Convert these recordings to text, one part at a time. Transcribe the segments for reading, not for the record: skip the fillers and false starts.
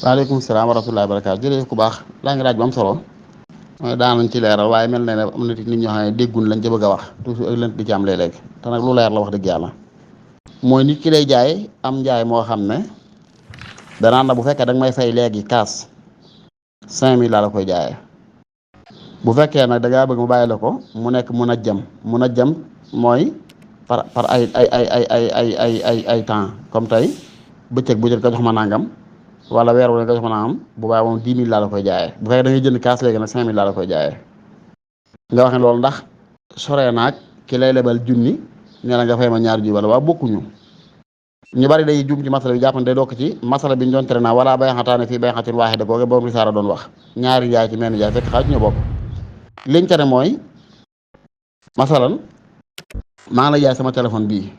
waaleykum salaam wa rahmatullahi wa barakaatu jërëjëf ku baax laa ngi laaj bu am solo mooy daan nañ ci leeral waaye mel na ne am na nit ñoo xam ne déggun lañ ca bëgg a wax toujours ak lënt di ci am léeg-léeg te nag lu leer la wax dëgg yàlla mooy nit ki lay jaay am njaay moo xam ne danaan la bu fekkee da nga may fay léegi kaas 5000 laa la koy jaayee bu fekkee nag da ngaa bëgg mu bàyyi la ko mu nekk mun a jam mooy par ay temps comme tey bëccëg bu jot nga jox ma nangam wala weer wu ne nga jox ma nangam bu baax moom 10 000 laa la koy jaayee bu fekkee da ngay jënd kaas léegi nag 5000 laa la koy jaayee nga wax ne loolu ndax sore naag ki lay lebal junni ne la nga fay ma ñaar ji wala waa bokkuñu ñu bari day jum ci masala bi jàpp ne day dokk ci masala bi ñu doon tere naa wala bay xataane fii bay xatin waaxida googe boobu risaara doon wax ñaari jaay ci menn jaay fekk xaaju ñu bokk liñ tere mooy masalan maa ngi la jaay sama téléphone bii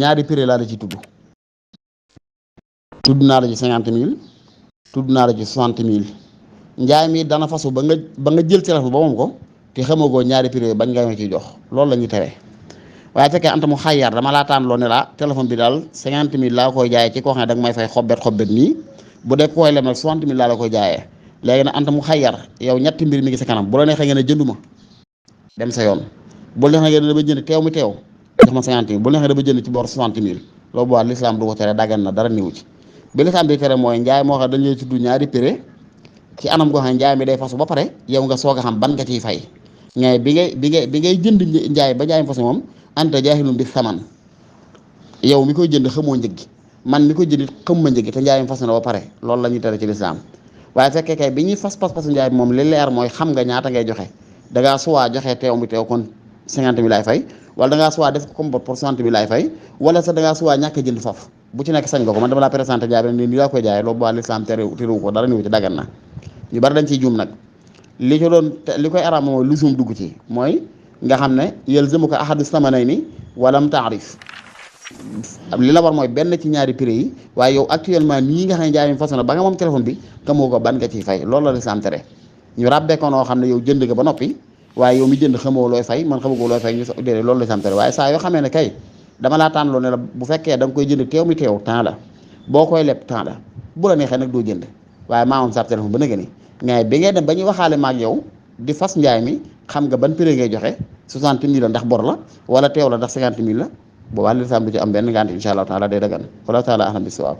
ñaari prix laa la ci tudd naa la ci 50 000 tudd naa la ci 60 000 njaay mi dana fasu ba nga jël téléphone ba moom ko te xamagoo ñaari prix bañ nga ma ciy jox loolu la ñuy tere waaye fekkee anta mu xayyar dama laa tànn loo ne la téléphone bi daal 50 000 laa koy jaayee ci koo xam ne da nga may fay xobbet nii bu dee koy lem nag 60 000 laa la koy jaayee léegi nag anta mu xayyar yow ñetti mbir mi ngi sa kanam bu la neexee ngeen a jënduma dem sa yoon bu la neexee ngeen dama jënd teew mi teew jox ma 50 000 bu la neexee dama jënd ci bor 60 000 loolu bu waa l'islam du ko tere daggan na dara niwu ci bi l'islam bi tere mooy njaay moo xam dañ lay tudd ñaari prix ci anam goo xam ne njaay mi day fasu ba pare yow nga soog a xam ban nga ciy fay ngay bi ngay jënd njaay ba njaay mi fasu moom anta jaahilun bi saman yow mi koy jënd xamoo njëg gi man mi koy jënd xam ma njëg gi te njaay mi fas na ba pare loolu la ñuy tere ci lislaam waaye fekkee kay bi ñuy fas njaay bi moom li leer mooy xam nga ñaata ngay joxe da ngaa suwaa joxe teew mi teew kon 50 000 laay fay wala da ngaa suwaa def ko comme bot pour 60 000 laay fay wala sax da ngaa suwaa ñàkk a jënd faf bu ci nekk sañ nga ko man dama laa présenté njaay bi nii laa koy jaayee loolu bu waa lislaam terewu ko dara niwu ci daggan na ñu bari dañ ciy juum nag li koy araam mooy lusum dugg ci mooy nga xam ne yalzamuka ahadu samanayni walam taarif li la war mooy benn ci ñaari prix yi waaye yow actuellement nii nga xam ne njaay mi façon ba nga moom téléphone bi xamoo ko ban nga ciy fay loolu la lislaam tere ñu ràbbee ko noo xam ne yow jënd nga ba noppi waaye yow mi jënd xamoo looy fay man xamagoo looy fay ñu déedéet loolu la lislaam tere waaye saa yoo xamee ne kay dama laa tànn loo ne la bu fekkee da nga koy jënd teew mi teew temps la boo koy leb temps la bu la neexee nag doo jënd waaye maa moom sa téléphone ba nga ni mais bi ngay dem ba ñuy waxaale maag yow di fas njaay mi xam nga ban prix ngay joxe 60 000 la ndax bor la wala teew la ndax 50 000 la boobaa lislaam du ci am benn ngànt insha allahu taala day dagan wala taala ahlam bi sawaab